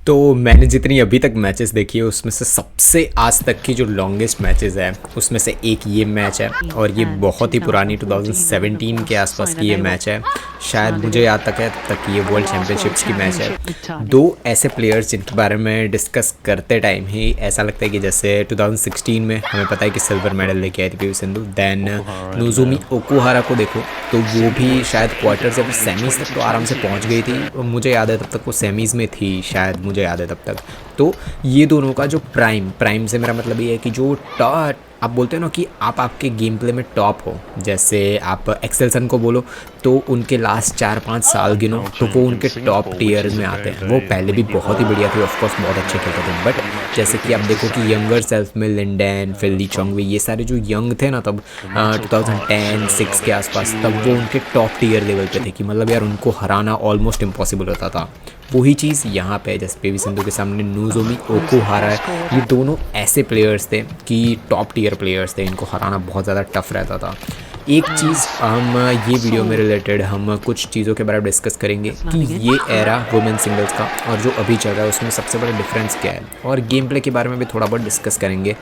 तो मैंने जितनी अभी तक मैचेस देखी है उसमें से सबसे आज तक की जो लॉन्गेस्ट मैचेस है उसमें से एक ये मैच है। और ये बहुत ही पुरानी 2017 के आसपास की ये मैच है। शायद मुझे याद तक है तब तक ये वर्ल्ड चैम्पियनशिप्स की मैच है। दो ऐसे प्लेयर्स जिनके बारे में डिस्कस करते टाइम ही ऐसा लगता है कि जैसे 2016 में हमें पता है कि सिल्वर मेडल लेके आई थी PV Sindhu. Then Nozomi Okuhara को देखो तो वो भी शायद क्वार्टर्स या फिर सेमीज तक तो आराम से पहुंच गई थी। मुझे याद है तब तक वो सेमीज़ में थी शायद, मुझे याद है तब तक। तो ये दोनों का जो प्राइम से मेरा मतलब ये है कि जो टॉप आप बोलते हो ना कि आप आपके गेम प्ले में टॉप हो, जैसे आप एक्सेलसन को बोलो तो उनके लास्ट 4-5 साल गिनो तो वो उनके टॉप टीयर में आते हैं। वो पहले भी बहुत ही बढ़िया थे, ऑफकोर्स बहुत अच्छे खेलते थे, बट जैसे कि आप देखो कि यंगर सेल्फ में लिंडन, फिल ली चोंगवे, ये सारे जो यंग थे ना तब 2010-6 के आसपास, तब वो उनके टॉप टीयर लेवल पे थे कि मतलब यार उनको हराना ऑलमोस्ट इम्पॉसिबल होता था। वही चीज़ यहाँ पे जैसे पीवी सिंधु के सामने नोजोमी ओकुहारा है, ये दोनों ऐसे प्लेयर्स थे कि टॉप टीयर प्लेयर्स थे, इनको हराना बहुत ज़्यादा टफ रहता था। एक चीज़ हम ये वीडियो में रिलेटेड हम कुछ चीज़ों के बारे में डिस्कस करेंगे कि ये एरा वुमेन सिंगल्स का और जो अभी चल रहा है उसमें सबसे बड़ा डिफरेंस क्या है, और गेम प्ले के बारे में भी थोड़ा बहुत डिस्कस करेंगे।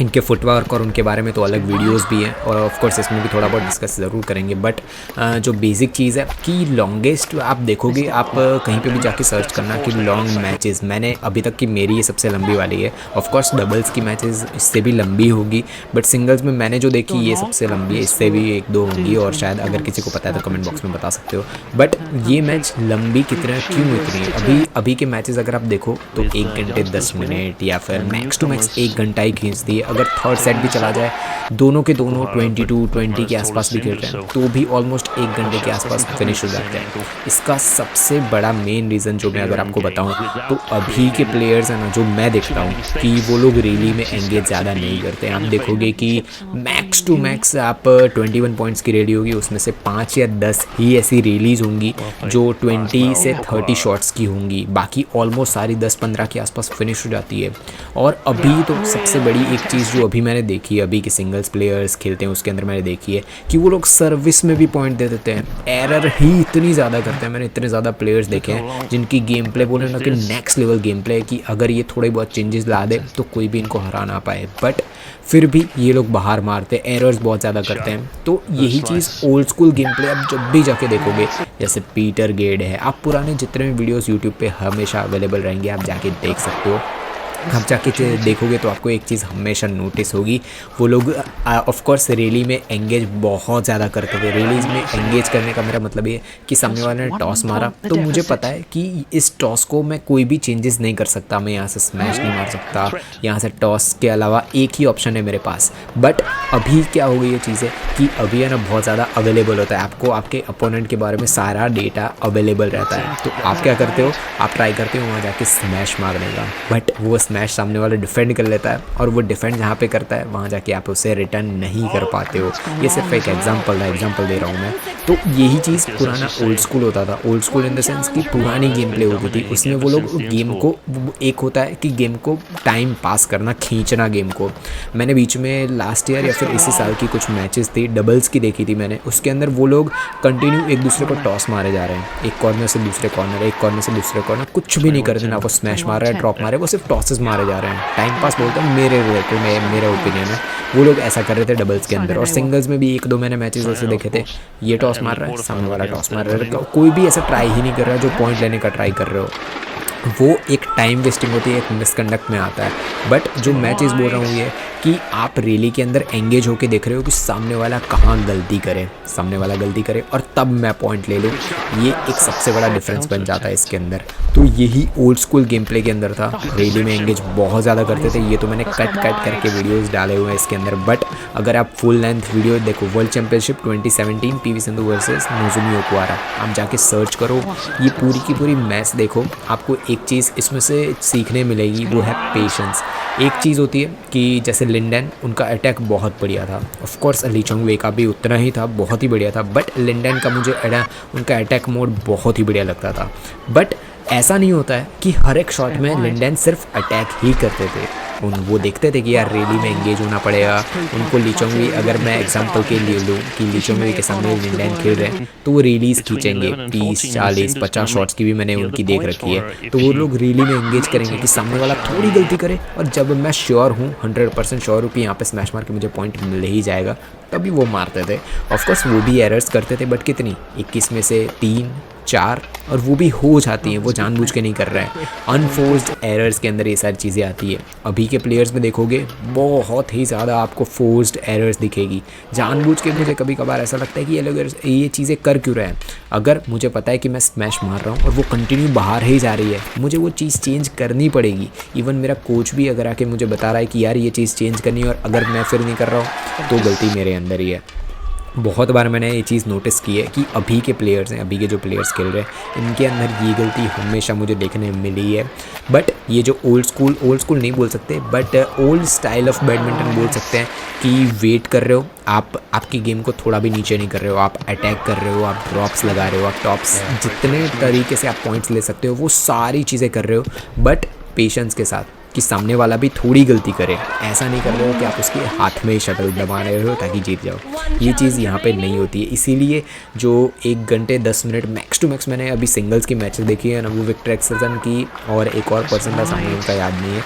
इनके फुटवर्क और उनके बारे में तो अलग वीडियोस भी हैं और ऑफ कोर्स इसमें भी थोड़ा बहुत डिस्कस ज़रूर करेंगे। बट जो बेसिक चीज़ है कि लॉन्गेस्ट आप देखोगे, आप कहीं पे भी जाके सर्च करना कि लॉन्ग मैचेस, मैंने अभी तक की मेरी ये सबसे लंबी वाली है। ऑफ कोर्स डबल्स की मैचेस इससे भी लंबी होगी, बट सिंगल्स में मैंने जो देखी ये सबसे लंबी है, इससे भी 1-2 होंगी और शायद अगर किसी को पता है तो कमेंट बॉक्स में बता सकते हो। बट ये मैच लंबी कितना क्यों इतनी, अभी के मैचेस अगर आप देखो तो 1 घंटे 10 मिनट या फिर मैक्स टू मैक्स 1 घंटा ही खींचती है। अगर थर्ड सेट भी चला जाए, दोनों के दोनों 22-20 के आसपास भी खेलते हैं तो भी ऑलमोस्ट 1 घंटे के आसपास फिनिश हो जाते हैं। इसका सबसे बड़ा मेन रीज़न जो मैं अगर आपको बताऊं तो अभी के प्लेयर्स हैं ना, जो मैं देखता हूं कि वो लोग रैली में एंगेज ज़्यादा नहीं करते हैं। आप देखोगे कि मैक्स टू मैक्स आप 21 पॉइंट्स की रैली होगी, उसमें से 5 या 10 ही ऐसी रैलीज होंगी जो 20 से 30 शॉट्स की होंगी, बाकी ऑलमोस्ट सारी 10-15 के आसपास फिनिश हो जाती है। और अभी तो सबसे बड़ी एक चीज़ जो अभी मैंने देखी है, अभी के सिंगल्स प्लेयर्स खेलते हैं उसके अंदर मैंने देखी है कि वो लोग सर्विस में भी पॉइंट दे देते हैं, एरर ही इतनी ज़्यादा करते हैं। मैंने इतने ज़्यादा प्लेयर्स देखे हैं जिनकी गेम प्ले बोले ना कि नेक्स्ट लेवल गेम प्ले है कि अगर ये थोड़े बहुत चेंजेस ला दे तो कोई भी इनको हरा ना पाए, बट फिर भी ये लोग बाहर मारते हैं, एरर्स बहुत ज़्यादा करते हैं। तो यही चीज़ ओल्ड स्कूल गेम प्ले आप जब भी जाके देखोगे, जैसे पीटर गेड है, आप पुराने जितने भी वीडियोस यूट्यूब पे हमेशा अवेलेबल रहेंगे, आप जाके देख सकते हो। आप जाके देखोगे तो आपको एक चीज़ हमेशा नोटिस होगी, वो लोग ऑफ कोर्स रैली में एंगेज बहुत ज़्यादा करते थे। रैलीज में एंगेज करने का मेरा मतलब ये कि सामने वाले ने टॉस मारा तो मुझे पता है कि इस टॉस को मैं कोई भी चेंजेस नहीं कर सकता, मैं यहाँ से स्मैश नहीं मार सकता, यहाँ से टॉस के अलावा एक ही ऑप्शन है मेरे पास। बट अभी क्या हो गई ये चीज़ें कि अभी है ना बहुत ज़्यादा अवेलेबल होता है, आपको आपके अपोनेंट के बारे में सारा डेटा अवेलेबल रहता है। तो आप क्या करते हो, आप ट्राई करते हो वहाँ जाके स्मैश मारने का, बट वो स्मैश सामने वाला डिफेंड कर लेता है और वो डिफेंड जहाँ पे करता है वहाँ जाके आप उसे रिटर्न नहीं कर पाते हो। ये सिर्फ एक एग्जांपल दे रहा हूँ मैं। तो यही चीज़ पुराना ओल्ड स्कूल होता था, old school in the sense कि पुरानी गेम प्ले होती थी, उसमें वो लोग गेम को, एक होता है कि गेम को टाइम पास करना, खींचना गेम को। मैंने बीच में लास्ट ईयर या फिर इसी साल की कुछ मैचेस थी डबल्स की देखी थी मैंने, उसके अंदर वो लोग कंटिन्यू एक दूसरे को टॉस मारे जा रहे हैं, एक कॉर्नर से दूसरे कॉर्नर, एक कॉर्नर से दूसरे कॉर्नर, कुछ भी नहीं करते ना, वो स्मैश मार रहा है, ड्रॉप मारे, वो सिर्फ टॉसेस मारे जा रहे हैं, टाइम पास बोलते हैं मेरे रिलेटेड, मेरा ओपिनियन है। वो लोग ऐसा कर रहे थे डबल्स के अंदर, और सिंगल्स में भी 1-2 मैंने मैचेस ऐसे देखे थे, ये टॉस मार रहा है, सामने वाला टॉस मार रहा है, कोई भी ऐसा ट्राई ही नहीं कर रहा जो पॉइंट लेने का ट्राई कर रहे हो। वो एक टाइम वेस्टिंग होती है, एक मिसकंडक्ट में आता है। बट जो मैं चीज़ बोल रहा हूँ ये कि आप रैली के अंदर एंगेज होके देख रहे हो कि सामने वाला कहाँ गलती करे और तब मैं पॉइंट ले लूँ, ये एक सबसे बड़ा डिफरेंस बन जाता है इसके अंदर। तो यही ओल्ड स्कूल गेम प्ले के अंदर था, रैली में एंगेज बहुत ज़्यादा करते थे। ये तो मैंने कट करके वीडियोज़ डाले हुए हैं इसके अंदर, बट अगर आप फुल लेंथ वीडियो देखो, world championship 2017 PV Sindhu versus Nozomi Okuhara, आप जाके सर्च करो, ये पूरी की पूरी मैच देखो, आपको एक चीज़ इसमें से सीखने मिलेगी, वो है पेशेंस। एक चीज़ होती है कि जैसे लिंडन, उनका अटैक बहुत बढ़िया था, ऑफ कोर्स ली चोंगवे का भी उतना ही था, बहुत ही बढ़िया था, बट लिंडन का मुझे उनका अटैक मोड बहुत ही बढ़िया लगता था। बट ऐसा नहीं होता है कि हर एक शॉट में लिंडन सिर्फ अटैक ही करते थे, वो देखते थे कि यार रैली में एंगेज होना पड़ेगा उनको। ली चोंगवी अगर मैं एग्जांपल के लिए लूँ कि ली चोंगवी के सामने विंडैन खेल रहे हैं तो वो रैलीज खींचेंगे 30-40-50 शॉट्स की भी मैंने उनकी देख रखी है। तो वो लोग रैली में एंगेज करेंगे कि सामने वाला थोड़ी गलती करे, और जब मैं श्योर हूँ 100% श्योर हूँ कि यहाँ पे स्मैश मार के मुझे पॉइंट मिल ही जाएगा, तभी वो मारते थे। ऑफकोर्स वो भी एरर्स करते थे, बट कितनी, 21 में से 3-4, और वो भी हो जाती हैं, वो जानबूझ के नहीं कर रहे हैं। अनफोर्स्ड एरर्स के अंदर ये सारी चीज़ें आती है। अभी के प्लेयर्स में देखोगे बहुत ही ज़्यादा आपको फोर्स्ड एरर्स दिखेगी, जानबूझ के। मुझे कभी कभार ऐसा लगता है कि ये लोग ये चीज़ें कर क्यों रहे हैं। अगर मुझे पता है कि मैं स्मैश मार रहा हूँ और वो कंटिन्यू बाहर ही जा रही है, मुझे वो चीज़ चेंज करनी पड़ेगी। इवन मेरा कोच भी अगर आके मुझे बता रहा है कि यार ये चीज़ चेंज करनी है, और अगर मैं फिर नहीं कर रहा हूँ तो गलती मेरे अंदर ही है। बहुत बार मैंने ये चीज़ नोटिस की है कि अभी के प्लेयर्स हैं, अभी के जो प्लेयर्स खेल रहे हैं, इनके अंदर ये गलती हमेशा मुझे देखने मिली है। बट ये जो ओल्ड स्कूल नहीं बोल सकते, but old style of badminton बोल सकते हैं कि वेट कर रहे हो आप, आपकी गेम को थोड़ा भी नीचे नहीं कर रहे हो, आप अटैक कर रहे हो, आप ड्रॉप्स लगा रहे हो, आप टॉप्स, जितने तरीके से आप पॉइंट्स ले सकते हो वो सारी चीज़ें कर रहे हो, बट पेशेंस के साथ कि सामने वाला भी थोड़ी गलती करे। ऐसा नहीं कर रहे हो कि आप उसके हाथ में ही शटल दबा रहे हो ताकि जीत जाओ, ये चीज़ यहाँ पे नहीं होती है। इसीलिए जो 1 घंटे 10 मिनट मैक्स टू मैक्स मैंने अभी सिंगल्स की मैचेस देखी है ना, वो विक्टर एक्सेल्सन की और एक और पर्सन का सामने उनका याद नहीं है,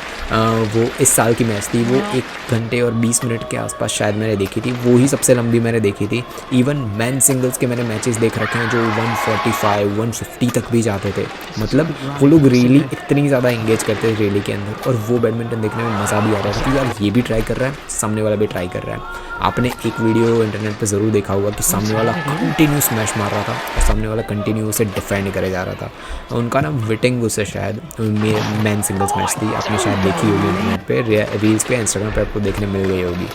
वो इस साल की मैच थी, वो 1 घंटे और 20 मिनट के आसपास शायद मैंने देखी थी, वो ही सबसे लंबी मैंने देखी थी। इवन मैन सिंगल्स के मैंने मैचेस देख रखे हैं जो 145-150 तक भी जाते थे। मतलब वो लोग रियली इतनी ज़्यादा एंगेज करते थे रियली के अंदर, और वो बैडमिंटन देखने में मज़ा भी आ रहा था कि यार ये भी ट्राई कर रहा है, सामने वाला भी ट्राई कर रहा है। आपने एक वीडियो इंटरनेट पे ज़रूर देखा होगा कि सामने वाला कंटिन्यू स्मैश मार रहा था और सामने वाला कंटिन्यू उसे डिफेंड करे जा रहा था। उनका नाम विटिंग उससे शायद मैन सिंगल्स मैच थी, आपने शायद देखी होगी इंटरनेट पे, रील्स पे, इंस्टाग्राम पे आपको देखने मिल गई होगी।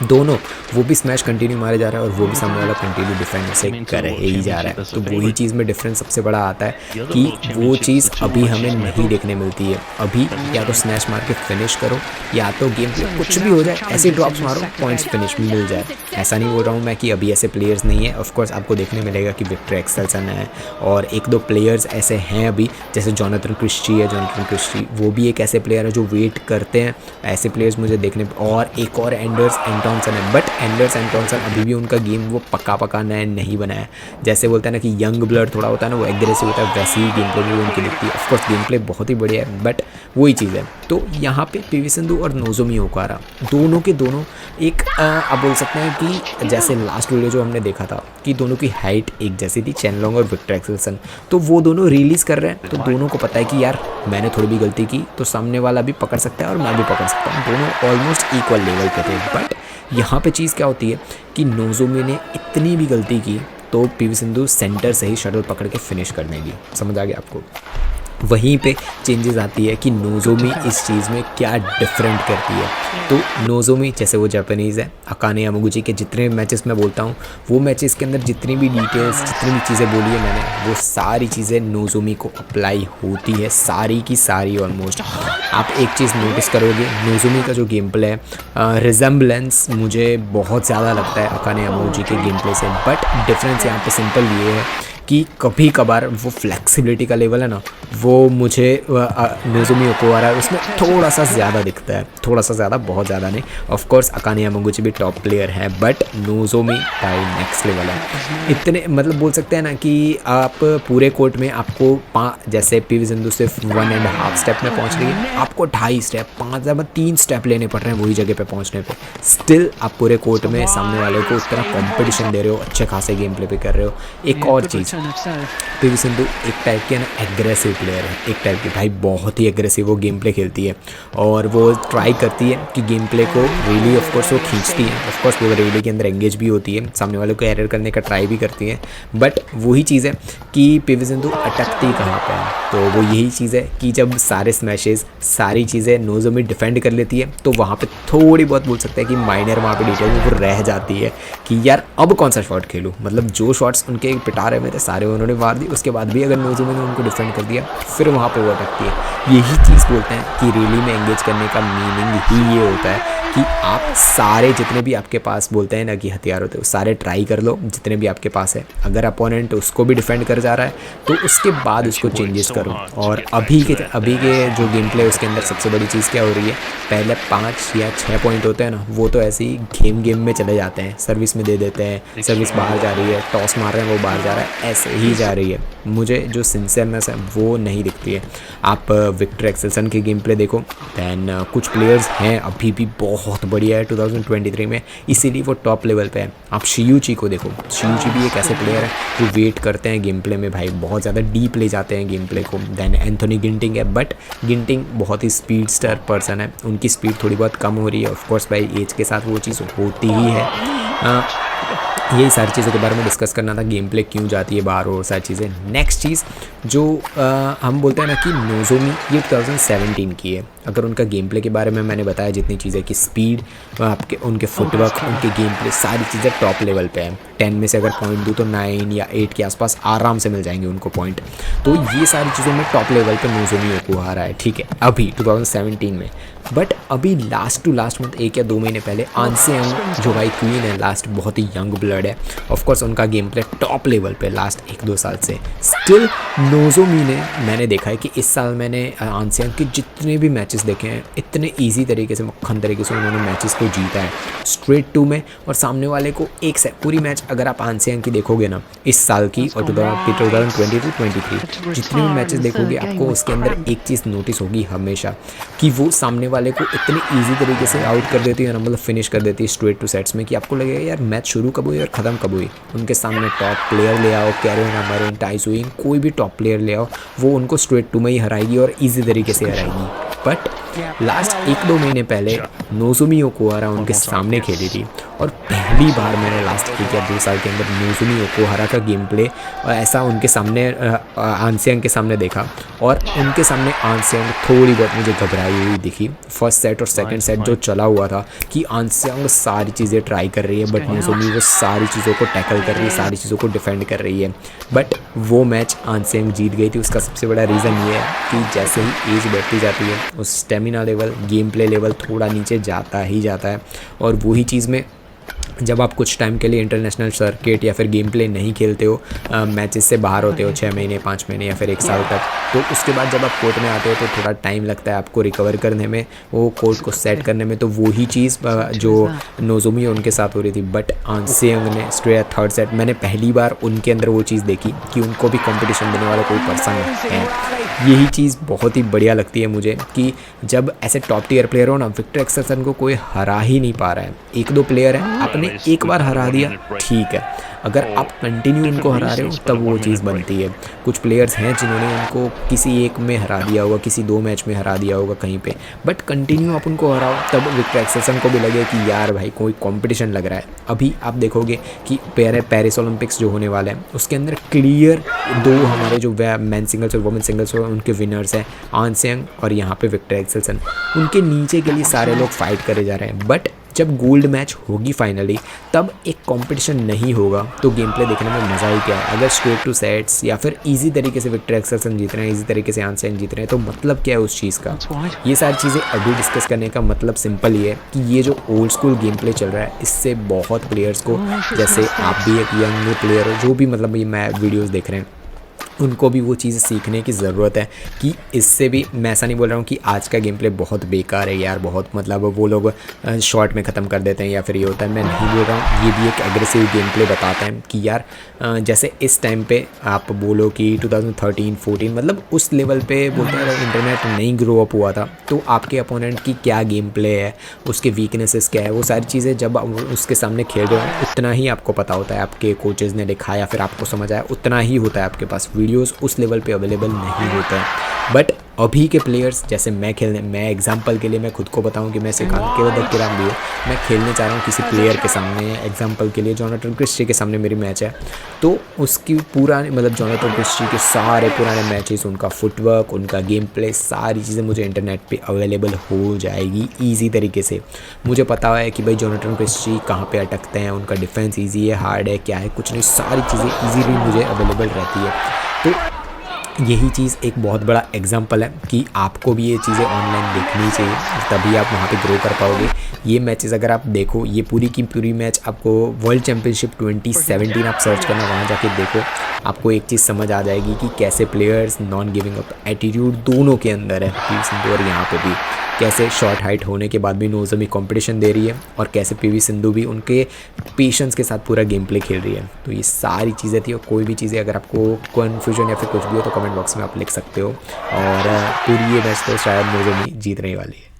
दोनों, वो भी स्मैश कंटिन्यू मारे जा रहा है और वो भी सामने वाला कंटिन्यू डिफेंड से कर ही जा रहा है। तो वही चीज़ में डिफरेंस सबसे बड़ा आता है कि वो चीज़ अभी हमें नहीं देखने मिलती है। अभी या तो स्मैश मार के फिनिश करो, या तो गेम प्ले कुछ भी हो जाए, ऐसे ड्रॉप्स मारो, पॉइंट्स फिनिश मिल जाए। ऐसा नहीं बोल रहा हूँ मैं कि अभी ऐसे प्लेयर्स नहीं है। ऑफकोर्स आपको देखने मिलेगा कि विक्टर एक्सेल्सन है और 1-2 प्लेयर्स ऐसे हैं अभी, जैसे जॉनथन क्रिस्टी है। जॉनथन क्रिस्टी वो भी एक ऐसे प्लेयर है जो वेट करते हैं, ऐसे प्लेयर्स मुझे देखने। और एक और एंडर्स एंटोनसन है, बट एंडर्स एंटोनसन अभी भी उनका गेम वो पक्का नया नहीं बना है। जैसे बोलते हैं ना कि यंग ब्लड थोड़ा होता है ना, वो एग्रेसिव होता है, वैसी ही गेम प्ले भी उनकी दिखती है। ऑफकोर्स गेम प्ले बहुत ही बढ़िया है, बट वही चीज़ है। तो यहाँ पे पीवी सिंधु और नोजोमी ओकुहारा दोनों के दोनों एक आप बोल सकते हैं कि जैसे लास्ट वीडियो जो हमने देखा था कि दोनों की हाइट एक जैसी थी, चेनलोंग और विक्टर एक्सेल्सन। तो वो दोनों रिलीज़ कर रहे हैं, तो दोनों को पता है कि यार मैंने थोड़ी भी गलती की तो सामने वाला भी पकड़ सकता है और मैं भी पकड़ सकता हूँ। दोनों ऑलमोस्ट इक्वल लेवल पे थे। बट यहाँ पे चीज़ क्या होती है कि नोजोमी ने इतनी भी गलती की तो पीवी सिंधु सेंटर से ही शटल पकड़ के फिनिश कर देगी। समझ आ गया आपको? वहीं पे चेंजेस आती है कि नोजोमी इस चीज़ में क्या डिफरेंट करती है। तो नोजोमी जैसे वो जापानीज़ है, अकाने यामागुची के जितने मैचेस मैं बोलता हूँ, वो मैचेस के अंदर जितनी भी डिटेल्स, जितनी भी चीज़ें बोली है मैंने, वो सारी चीज़ें नोजोमी को अप्लाई होती है, सारी की सारी ऑलमोस्ट। आप एक चीज़ नोटिस करोगे, नोजोमी का जो गेम प्ले है, रिजेम्बलेंस मुझे बहुत ज़्यादा लगता है अकाने यामागुची के गेम प्ले से। बट डिफरेंस यहाँ पे सिंपल ये है कि कभी कभार वो फ्लेक्सिबिलिटी का लेवल है ना, वो मुझे नोजोमी ओकुहारा उसमें थोड़ा सा ज़्यादा दिखता है, थोड़ा सा ज़्यादा, बहुत ज़्यादा नहीं। ऑफकोर्स अकाने यामागुची भी टॉप प्लेयर है, बट नोजोमी भाई नेक्स्ट लेवल है। इतने मतलब बोल सकते हैं ना कि आप पूरे कोर्ट में आपको जैसे पीवी सिंधु सिर्फ 1.5 स्टेप में पहुंच रही है, आपको 2.5 स्टेप, 3 स्टेप लेने पड़ रहे हैं वही जगह पे पहुंचने पे। स्टिल आप पूरे कोर्ट में सामने वाले को उतना कंपटीशन दे रहे हो, अच्छे खासे गेम प्ले पे कर रहे हो। एक और चीज़, पीवी सिंधु एक टाइप के ना एग्रेसिव प्लेयर है, एक टाइप की भाई बहुत ही एग्रेसिव वो गेम प्ले खेलती है और वो ट्राई करती है कि गेम प्ले को रियली ऑफकोर्स वो खींचती है। ऑफकोर्स वो रियली के अंदर एंगेज भी होती है, सामने वाले को एरर करने का ट्राई भी करती है। बट वही चीज़ है कि पीवी सिंधु अटकती कहाँ पर है, तो वो यही चीज़ है कि जब सारे स्मैशेस, सारी चीज़ें नोजोमी डिफेंड कर लेती है, तो वहाँ पर थोड़ी बहुत बोल सकते हैं कि माइनर वहाँ पर डिटेल में वो रह जाती है कि यार अब कौन सा शॉट खेलूँ। मतलब जो शॉट्स उनके पिटारे में थे सारे उन्होंने मार दी, उसके बाद भी अगर नोजोमी ने उनको डिफेंड कर दिया, फिर वहाँ पे वो अटकती है। यही चीज़ बोलते हैं कि रियली में एंगेज करने का मीनिंग ही ये होता है कि कि आप सारे जितने भी आपके पास बोलते हैं ना कि हथियार होते हैं, वो सारे ट्राई कर लो जितने भी आपके पास है। अगर अपोनेंट उसको भी डिफेंड कर जा रहा है तो उसके बाद उसको चेंजेस करो। और अभी के जो गेम प्ले उसके अंदर सबसे बड़ी चीज़ क्या हो रही है, पहले 5 या 6 पॉइंट होते हैं ना, वो तो ऐसे ही गेम में चले जाते हैं, सर्विस में दे देते हैं, सर्विस बाहर जा रही है, टॉस मार रहे हैं वो बाहर जा रहा है, ऐसे ही जा रही है। मुझे जो सिंसियरनेस है वो नहीं दिखती है। आप विक्टर एक्सेल्सन के गेम प्ले देखो, दैन कुछ प्लेयर्स हैं अभी भी बहुत बढ़िया है 2023 में, इसीलिए वो टॉप लेवल पे है। आप शियूची को देखो, शियूची भी एक ऐसे प्लेयर है जो वेट करते हैं गेम प्ले में भाई, बहुत ज़्यादा डीप ले जाते हैं गेम प्ले को। दैन एंथोनी गिंटिंग है, बट गिंटिंग बहुत ही स्पीड स्टार पर्सन है, उनकी स्पीड थोड़ी बहुत कम हो रही है। ऑफकोर्स भाई एज के साथ वो चीज़ होती ही है। यही सारी चीज़ों के बारे में डिस्कस करना था, गेम प्ले क्यों जाती है बाहर और सारी चीज़ें। नेक्स्ट चीज़ जो हम बोलते हैं ना कि नोज़ोमी, ये 2017 की है। अगर उनका गेम प्ले के बारे में मैंने बताया जितनी चीज़ें कि स्पीड, आपके उनके फुटवर्क, उनके गेम प्ले, सारी चीज़ें टॉप लेवल पे है। 10 में से अगर पॉइंट दूँ तो 9 या 8 के आसपास आराम से मिल जाएंगे उनको पॉइंट। तो ये सारी चीज़ों में टॉप लेवल पे नोज़ोमी ओकुहारा है, ठीक है, अभी 2017 में। बट अभी लास्ट टू लास्ट मंथ 1 या 2 महीने पहले आंसेयंग जो भाई क्वीन है लास्ट, बहुत ही यंग ब्लड है, ऑफकोर्स उनका गेम प्ले टॉप लेवल पे लास्ट 1-2 साल से। स्टिल नोज़ोमी ने, मैंने देखा है कि इस साल मैंने आंसेयंग के जितने भी मैचेस देखे हैं, इतने ईजी तरीके से, मक्खन तरीके से उन्होंने मैचेस को जीता है स्ट्रेट 2 में। और सामने वाले को एक से पूरी मैच अगर आप आंसेयंग की देखोगे ना इस साल की और 2022-23 जितने भी मैचेस देखोगे, आपको उसके अंदर एक चीज़ नोटिस होगी हमेशा कि वो सामने वाले को इतने इजी तरीके से आउट कर देती है ना, मतलब फिनिश कर देती है स्ट्रेट 2 सेट्स में, कि आपको लगेगा यार मैच शुरू कब हुई और ख़त्म कब हुई। उनके सामने टॉप प्लेयर ले आओ, कैरोन अमरिन, टाइसुइन, कोई भी टॉप प्लेयर ले आओ, वो उनको स्ट्रेट 2 में ही हराएगी और ईजी तरीके से हराएगी। बट लास्ट 1-2 महीने पहले नोज़ोमी ओकुहारा उनके सामने खेली थी और पहली बार मैंने लास्ट 1 या 2 साल के अंदर नोज़ोमी ओकुहारा का गेम प्ले ऐसा उनके सामने आंसेयंग के सामने देखा। और उनके सामने आंसेयंग थोड़ी बहुत मुझे घबराई हुई दिखी। फर्स्ट सेट और सेकंड सेट जो चला हुआ था कि आंसेयंग सारी चीज़ें ट्राई कर रही है, बट नोज़ोमी वो सारी चीज़ों को टैकल कर रही है, सारी चीज़ों को डिफेंड कर रही है। बट वो मैच आंसेयंग जीत गई थी। उसका सबसे बड़ा रीज़न ये है कि जैसे ही एज बढ़ती जाती है उस stamina level, game play level थोड़ा नीचे जाता ही जाता है। और वही चीज़ में जब आप कुछ टाइम के लिए इंटरनेशनल सर्किट या फिर गेम प्ले नहीं खेलते हो, मैचेस से बाहर होते हो 6 महीने, 5 महीने या फिर 1 साल तक, तो उसके बाद जब आप कोर्ट में आते हो तो थोड़ा टाइम लगता है आपको रिकवर करने में, वो कोर्ट को सेट करने में। तो वही चीज़ जो नोज़ोमी उनके साथ हो रही थी। बट आंसेयंग ने स्ट्रेट 3rd सेट, मैंने पहली बार उनके अंदर वो चीज़ देखी कि उनको भी कंपटीशन देने वाला कोई पर्सन है। यही चीज़ बहुत ही बढ़िया लगती है मुझे कि जब ऐसे टॉप टियर प्लेयर हो ना, विक्टर एक्सेल्सन को कोई हरा ही नहीं पा रहा है। 1-2 प्लेयर हैं, आपने एक बार हरा दिया ठीक है, अगर आप कंटिन्यू उनको हरा रहे हो तब वो चीज़ बनती है। कुछ प्लेयर्स हैं जिन्होंने उनको किसी एक में हरा दिया होगा, किसी 2 मैच में हरा दिया होगा कहीं पे, बट कंटिन्यू आप उनको हराओ तब विक्टर एक्सेल्सन को भी लगे कि यार भाई कोई कंपटीशन लग रहा है। अभी आप देखोगे कि पेरिस ओलंपिक्स जो होने वाले हैं उसके अंदर क्लियर 2 हमारे जो मैन सिंगल्स और वुमेन सिंगल्स उनके विनर्स हैं, आंसेयंग और यहाँ पे विक्टर एक्सेल्सन। उनके नीचे के लिए सारे लोग फाइट करे जा रहे हैं। बट जब गोल्ड मैच होगी फाइनली तब एक कंपटीशन नहीं होगा तो गेम प्ले देखने में मज़ा ही क्या है। अगर स्ट्रेट 2 सेट्स या फिर इजी तरीके से विक्टर एक्सेल्सन जीत रहे हैं, इजी तरीके से आंसेयंग जीत रहे हैं, तो मतलब क्या है उस चीज़ का। ये सारी चीज़ें अभी डिस्कस करने का मतलब सिंपल ही है कि ये जो ओल्ड स्कूल गेम प्ले चल रहा है इससे बहुत प्लेयर्स को, जैसे आप भी एक यंग प्लेयर हो जो भी मतलब ये मैं वीडियोज़ देख रहे हैं, उनको भी वो चीज़ सीखने की ज़रूरत है कि इससे भी, मैं ऐसा नहीं बोल रहा हूँ कि आज का गेम प्ले बहुत बेकार है यार, बहुत मतलब वो लोग शॉर्ट में ख़त्म कर देते हैं या फिर ये होता है, मैं नहीं बोल रहा हूँ। ये भी एक एग्रेसिव गेम प्ले बताता है कि यार जैसे इस टाइम पे आप बोलो कि 2013-14 मतलब उस लेवल पे बोलते हैं इंटरनेट नहीं ग्रो अप हुआ था, तो आपके अपोनेंट की क्या गेम प्ले है, उसके वीकनेसेस क्या है, वो सारी चीज़ें जब उसके सामने खेल रहे हो उतना ही आपको पता होता है, आपके कोचेज़ ने दिखाया फिर आपको समझ आया, उतना ही होता है आपके पास। वीडियोस उस लेवल पे अवेलेबल नहीं होते हैं। बट अभी के प्लेयर्स जैसे मैं एग्जांपल के लिए मैं खुद को बताऊं कि मैं सिखाने के बाद किराम भी मैं खेलने चाह रहा हूं किसी प्लेयर के सामने। एग्जांपल के लिए जोनाथन क्रिस्टी के सामने मेरी मैच है, तो उसकी पूरा मतलब जोनाथन क्रिस्टी के सारे पुराने मैचेस, उनका फुटवर्क, उनका गेम प्ले, सारी चीज़ें मुझे इंटरनेट पे अवेलेबल हो जाएगी ईजी तरीके से। मुझे पता है कि भाई जोनाथन क्रिस्टी कहाँ पे अटकते हैं, उनका डिफेंस ईजी है, हार्ड है, क्या है, कुछ नहीं, सारी चीज़ें ईजीली मुझे अवेलेबल रहती है। तो यही चीज़ एक बहुत बड़ा एग्जांपल है कि आपको भी ये चीज़ें ऑनलाइन देखनी चाहिए, तभी आप वहाँ पे ग्रो कर पाओगे। ये मैचेस अगर आप देखो, ये पूरी की पूरी मैच आपको वर्ल्ड चैम्पियनशिप 2017 आप सर्च करना, वहाँ जाके देखो, आपको एक चीज़ समझ आ जाएगी कि कैसे players non giving up attitude दोनों के अंदर है, पीवी सिंधु और यहाँ पे भी कैसे शॉर्ट हाइट होने के बाद भी नोज़मी कंपटीशन दे रही है, और कैसे पीवी सिंधु भी उनके पेशेंस के साथ पूरा गेम प्ले खेल रही है। तो ये सारी चीज़ें थी, और कोई भी चीज़ें अगर आपको कन्फ्यूजन या फिर कुछ भी हो तो कमेंट बॉक्स में आप लिख सकते हो। और पूरी ये मैच तो शायद नोज़मी जीतने वाली है।